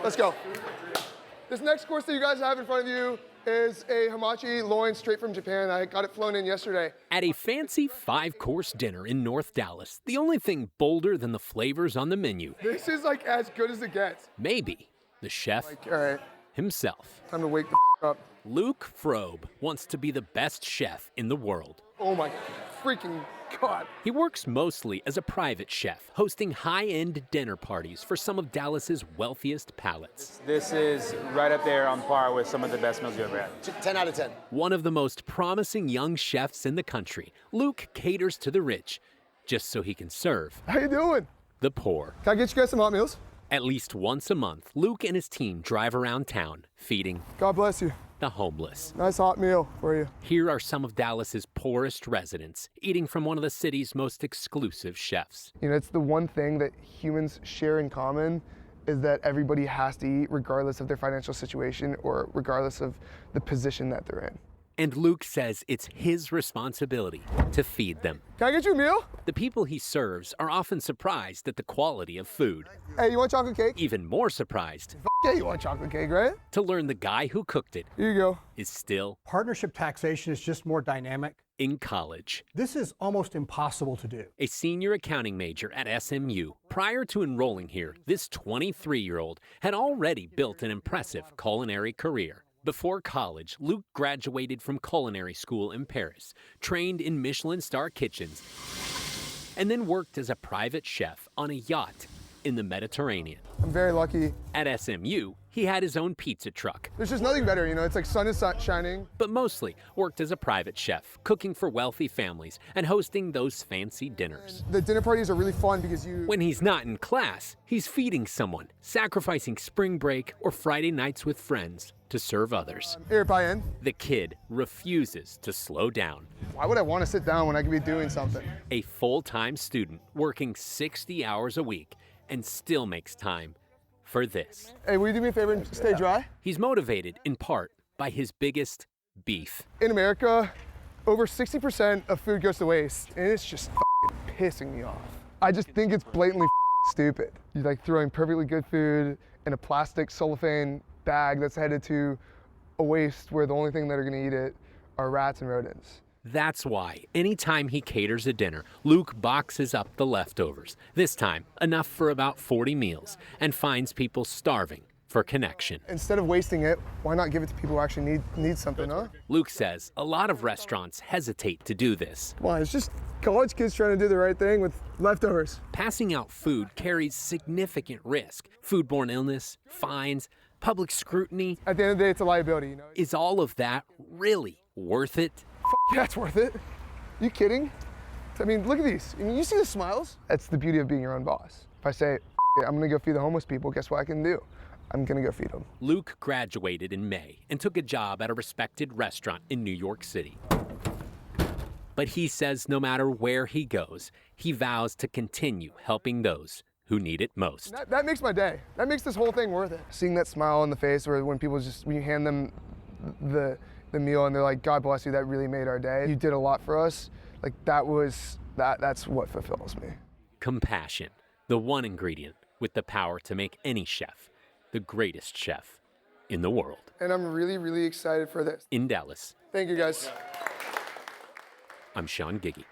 Let's go. This next course that you guys have in front of you is a hamachi loin straight from Japan. I got it flown in yesterday. At a fancy 5-course dinner in North Dallas, the only thing bolder than the flavors on the menu. This is like as good as it gets. Maybe the chef All right, himself. time to wake the up. Luke Froeb wants to be the best chef in the world. Oh my freaking God. He works mostly as a private chef, hosting high-end dinner parties for some of Dallas's wealthiest palates. This is right up there on par with some of the best meals you ever had. 10 out of 10. One of the most promising young chefs in the country, Luke caters to the rich just so he can serve How you doing? the poor. Can I get you guys some hot meals? At least once a month, Luke and his team drive around town, feeding God bless you. the homeless. Nice hot meal for you. Here are some of Dallas's poorest residents, eating from one of the city's most exclusive chefs. You know, it's the one thing that humans share in common is that everybody has to eat regardless of their financial situation or regardless of the position that they're in. And Luke says it's his responsibility to feed them. Can I get you a meal? The people he serves are often surprised at the quality of food. Hey, you want chocolate cake? Even more surprised Yeah, you want chocolate cake, right? to learn the guy who cooked it Here you go. is still Partnership taxation is just more dynamic. in college. This is almost impossible to do. A senior accounting major at SMU. Prior to enrolling here, this 23-year-old had already built an impressive culinary career. Before college, Luke graduated from culinary school in Paris, trained in Michelin-star kitchens, and then worked as a private chef on a yacht in the Mediterranean. I'm very lucky. At SMU, he had his own pizza truck, There's just nothing better, you know, it's like sun is shining. but mostly worked as a private chef, cooking for wealthy families and hosting those fancy dinners. The dinner parties are really fun because When he's not in class, he's feeding someone, sacrificing spring break or Friday nights with friends to serve others. Here, paella. The kid refuses to slow down. Why would I want to sit down when I could be doing something? A full-time student working 60 hours a week and still makes time for this. Hey, will you do me a favor and stay dry? He's motivated in part by his biggest beef. In America, over 60% of food goes to waste, and it's just pissing me off. I just think it's blatantly stupid. You're like throwing perfectly good food in a plastic cellophane bag that's headed to a waste where the only thing that are gonna eat it are rats and rodents. That's why anytime he caters a dinner, Luke boxes up the leftovers, this time enough for about 40 meals, and finds people starving for connection. Instead of wasting it, why not give it to people who actually need something, huh? Luke says a lot of restaurants hesitate to do this. Come on, it's just college kids trying to do the right thing with leftovers. Passing out food carries significant risk. Foodborne illness, fines, public scrutiny. At the end of the day, it's a liability, you know? Is all of that really worth it? Yeah, it's worth it. You kidding? I mean, look at these. I mean, you see the smiles? That's the beauty of being your own boss. If I say, I'm gonna go feed the homeless people, guess what I can do? I'm gonna go feed them. Luke graduated in May and took a job at a respected restaurant in New York City. But he says no matter where he goes, he vows to continue helping those who need it most. That makes my day. That makes this whole thing worth it. Seeing that smile on the face, or when people when you hand them the meal and they're like, God bless you, that really made our day. You did a lot for us. Like that's what fulfills me. Compassion, the one ingredient with the power to make any chef the greatest chef in the world. And I'm really, really excited for this. In Dallas, Thank you, guys. I'm Sean Giggy.